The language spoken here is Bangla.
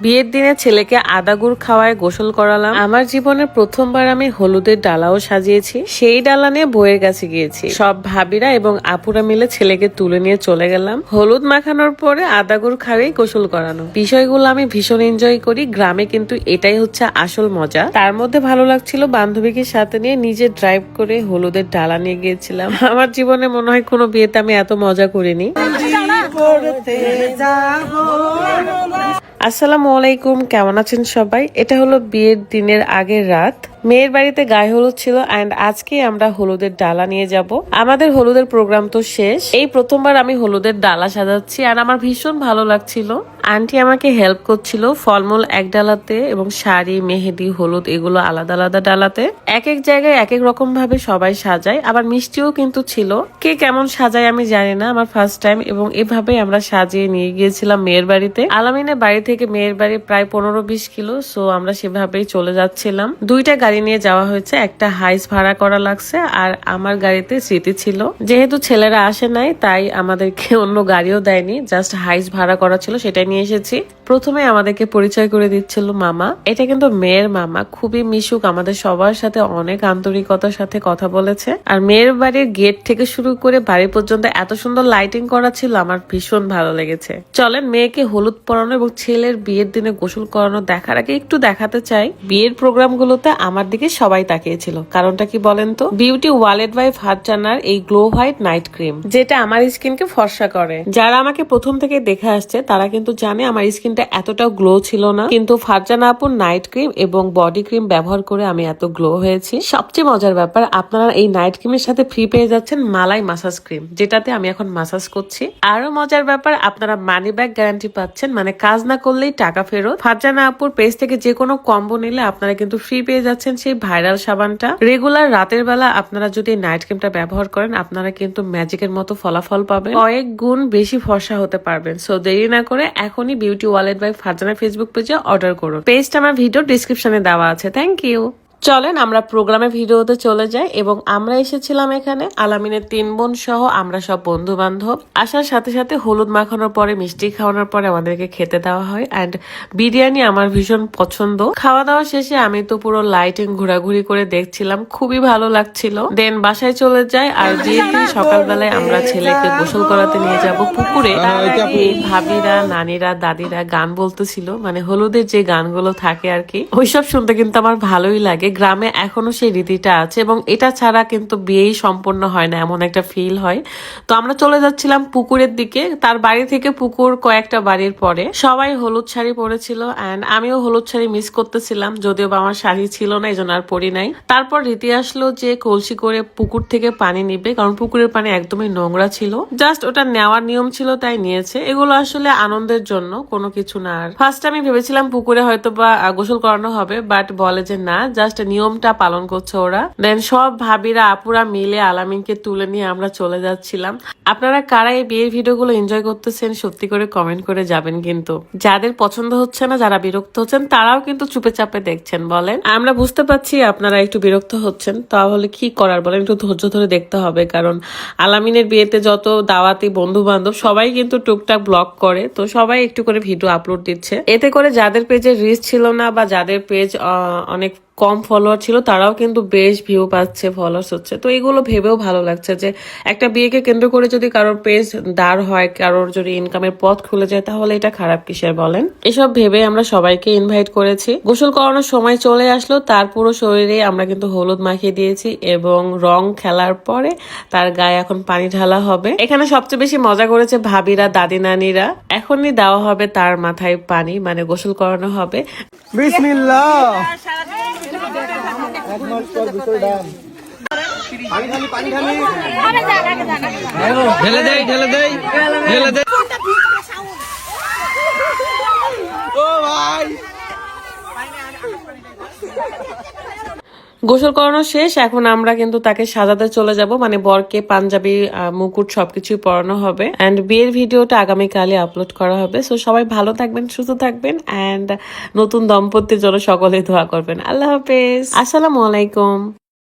বিয়ের দিনে ছেলেকে আদা গুড় খাওয়ায় গোসল করালাম। আমার জীবনের প্রথমবার আমি হলুদের ডালাও সাজিয়েছি। সেই ডালা নিয়ে বইয়ের কাছে গিয়েছি। সব ভাবিরা এবং আপুরা মিলে ছেলেকে তুলে নিয়ে চলে গেলাম। হলুদ মাখানোর পরে আদা গুড় খাওয়াই গোসল করানো। বিষয়গুলো আমি ভীষণ এনজয় করি। গ্রামে কিন্তু এটাই হচ্ছে আসল মজা। তার মধ্যে ভালো লাগছিল বান্ধবীকে সাথে নিয়ে নিজে ড্রাইভ করে হলুদের ডালা নিয়ে গিয়েছিলাম। আমার জীবনে মনে হয় কোনো বিয়েতে আমি এত মজা করিনি। আসসালামু আলাইকুম, কেমন আছেন সবাই? এটা হলো বিয়ের দিনের আগের রাত। মেয়ের বাড়িতে গায়ে হলুদ ছিল এন্ড আজকে আমরা হলুদের ডালা নিয়ে যাব। আমাদের হলুদের প্রোগ্রাম তো শেষ। এই প্রথমবার আমি হলুদের ডালা সাজাচ্ছি আর আমার ভীষণ ভালো লাগছিল। আন্টি আমাকে হেল্প করছিল ফলমূল এক ডালাতে এবং শাড়ি, মেহেদি, হলুদ এগুলো আলাদা আলাদা ডালাতে। এক এক জায়গায় এক এক রকম ভাবে সবাই সাজায়, আবার মিষ্টিও কিন্তু ছিল। কে কেমন সাজায় আমি জানি না, আমার ফার্স্ট টাইম। এবং এভাবে আমরা সাজিয়ে নিয়ে গিয়েছিলাম মেয়ের বাড়িতে। আলামিনের বাড়ি থেকে মেয়ের বাড়ি প্রায় 15-20 কিলো। সো আমরা সেভাবেই চলে যাচ্ছিলাম। দুইটা গাড়ি নিয়ে যাওয়া হয়েছে, একটা হাইস ভাড়া করা লাগছে আর আমার গাড়িতে স্মৃতি ছিল। যেহেতু ছেলেরা আসে নাই তাই আমাদেরকে অন্য গাড়িও দেয়নি, জাস্ট হাইস ভাড়া করা ছিল, সেটাই নিয়ে এসেছি। প্রথমে আমাদেরকে পরিচয় করে দিচ্ছিল মামা। এটা কিন্তু মেয়ের মামা, খুবই মিশুক, আমাদের সবার সাথে অনেক আন্তরিকতার সাথে কথা বলেছে। আর মেয়ের বাড়ির গেট থেকে শুরু করে বাড়ি পর্যন্ত এত সুন্দর লাইটিং করা ছিল, আমার ভীষণ ভালো লেগেছে। চলেন মেয়েকে হলুদ পরানো এবং ছেলের বিয়ের দিনে গোসল করানো দেখার আগে একটু দেখাতে চাই। বিয়ের প্রোগ্রাম গুলোতে আমার দিকে সবাই তাকিয়েছিল। কারণটা কি বলেন তো? বিউটি ওয়ালেট বাই ফারজানার এই গ্লো হোয়াইট নাইট ক্রিম, যেটা আমার স্কিনকে ফর্সা করে। যারা আমাকে প্রথম থেকে দেখে আসছে তারা কিন্তু জানে আমার স্কিনটা এতটাও গ্লো ছিল না, কিন্তু ফারজানা আপুর নাইট ক্রিম এবং বডি ক্রিম ব্যবহার করে আমি এত গ্লো হয়েছি। সবচেয়ে মজার ব্যাপার, আপনারা এই নাইট ক্রিমের সাথে ফ্রি পেয়ে যাচ্ছেন মালাই মাসাজ ক্রিম, যেটাতে আমি এখন মাসাজ করছি। আরো মজার ব্যাপার, আপনারা মানি ব্যাক গ্যারান্টি পাচ্ছেন, মানে কাজ না করলেই টাকা ফেরত। ফারজানা আপুর পেজ থেকে যে কোনো কম্বো নিলে আপনারা কিন্তু ফ্রি পেয়ে যাচ্ছেন সেই ভাইরাল সাবানটা। রেগুলার রাতের বেলা আপনারা যদি নাইট ক্রিমটা ব্যবহার করেন, আপনারা কিন্তু ম্যাজিকের মতো ফলাফল পাবেন, কয়েক গুণ বেশি ফর্সা হতে পারবেন। সো দেরি না করে এখনই beauty wallet by Farzana Facebook পেজে অর্ডার করুন। পেজটা আমার ভিডিও ডিসক্রিপশনে দেওয়া আছে। Thank you. চলেন আমরা প্রোগ্রামে ভিডিওতে চলে যাই। এবং আমরা এসেছিলাম এখানে আলামিনের 3 বোন সহ আমরা সব বন্ধু বান্ধব। আসার সাথে সাথে হলুদ মাখানোর পরে, মিষ্টি খাওয়ানোর পরে আমাদেরকে খেতে দেওয়া হয়। এন্ড বিরিয়ানি আমার ভীষণ পছন্দ। খাওয়া দাওয়া শেষে আমি তো পুরো লাইটিং ঘোরাঘুরি করে দেখছিলাম, খুবই ভালো লাগছিল। দেন বাসায় চলে যাই। আর বিয়ের দিন সকালবেলায় আমরা ছেলেকে গোসল করাতে নিয়ে যাব পুকুরে। তার আগে ভাবিরা, নানিরা, দাদিরা গান বলতেছিল, মানে হলুদের যে গানগুলো থাকে আর কি, ওইসব শুনতে কিন্তু আমার ভালোই লাগে। গ্রামে এখনো সেই রীতিটা আছে এবং এটা ছাড়া কিন্তু বিয়েই সম্পূর্ণ হয় না, এমন একটা ফিল হয়। তো আমরা চলে যাচ্ছিলাম পুকুরের দিকে। তার বাড়ি থেকে পুকুর কয়েকটা বাড়ির পরে। সবাই হলুদ শাড়ি পরেছিল এন্ড আমিও হলুদ শাড়ি মিস করতেছিলাম, যদিও বা আমার শাড়ি ছিল না, এই জন্য আর পরি নাই। তারপর রীতি আসলো যে কলসি করে পুকুর থেকে পানি নিবে, কারণ পুকুরের পানি একদমই নোংরা ছিল। জাস্ট ওটা নেওয়ার নিয়ম ছিল তাই নিয়েছে। এগুলো আসলে আনন্দের জন্য, কোনো কিছু না। আর ফার্স্ট আমি ভেবেছিলাম পুকুরে হয়তো বা গোসল করানো হবে, বাট বলে যে না, জাস্ট নিয়মটা পালন করছে ওরা। দেন সব ভাবিরা, আপুরা মিলে আলামিনকে তুলে নিয়ে আমরা চলে যাচ্ছিলাম। আপনারা কারা এই বিয়ের ভিডিওগুলো এনজয় করতেছেন সত্যি করে কমেন্ট করে যাবেন। কিন্তু যাদের পছন্দ হচ্ছে না, যারা বিরক্ত হচ্ছেন, তারাও কিন্তু চুপে চাপে দেখছেন। বলেন, আমরা বুঝতে পারছি আপনারা একটু বিরক্ত হচ্ছেন, তাহলে কি করার বলেন, একটু ধৈর্য ধরে দেখতে হবে। কারণ আলামিনের বিয়েতে যত দাওয়াতি বন্ধু বান্ধব সবাই কিন্তু টুকটাক ব্লগ করে, তো সবাই একটু করে ভিডিও আপলোড দিচ্ছে। এতে করে যাদের পেজে রিচ ছিল না বা যাদের পেজ অনেক কম ফলোয়ার ছিল, তারাও কিন্তু বেশ ভিউ পাচ্ছে, ফলোয়ার্স হচ্ছে। তো এগুলো ভেবেও ভালো লাগছে যে একটা বিয়েকে কেন্দ্র করে যদি কারোর পেজ দাঁড় হয়, কারোর যদি ইনকামের পথ খুলে যায়, তাহলে এটা খারাপ কিসের বলেন। এসব ভেবে আমরা সবাইকে ইনভাইট করেছি। গোসল করানোর সময় চলে আসলো, তার পুরো শরীরে আমরা কিন্তু হলুদ মাখিয়ে দিয়েছি এবং রং খেলার পরে তার গায়ে এখন পানি ঢালা হবে। এখানে সবচেয়ে বেশি মজা করেছে ভাবিরা, দাদি নানিরা। এখনই দেওয়া হবে তার মাথায় পানি, মানে গোসল করানো হবে। বিসমিল্লাহ। গোসল করানো শেষ, এখন আমরা কিন্তু তাকে সাজাতে চলে যাব, মানে বরকে পাঞ্জাবি, মুকুট সবকিছুই পরানো হবে। এন্ড বিয়ের ভিডিওটা আগামীকালই আপলোড করা হবে। সো সবাই ভালো থাকবেন, সুস্থ থাকবেন এন্ড নতুন দম্পতির জন্য সকলে দোয়া করবেন। আল্লাহ হাফেজ, আসসালামু আলাইকুম।